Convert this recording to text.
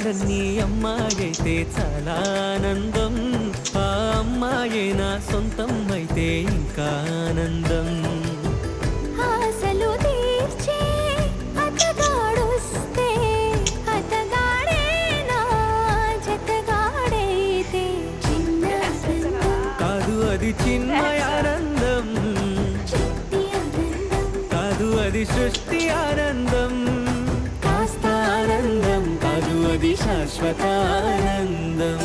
కలలన్నీ అమ్మాయైతే చాలా ఆనందం. ఆ అమ్మాయే నా సొంతం అయితే ఇంకా ఆనందం. ఆశలు తీర్చే అతగాడొస్తే అతగాడే నా జతగాడైతే చిన్న ఆనందం, కాదు అది చిన్మయ ఆనందం, చిట్టి ఆనందం, కాదు అది సృష్టి ఆనందం. కాస్త ఆనందం కాదు అది శాశ్వత ఆనందం.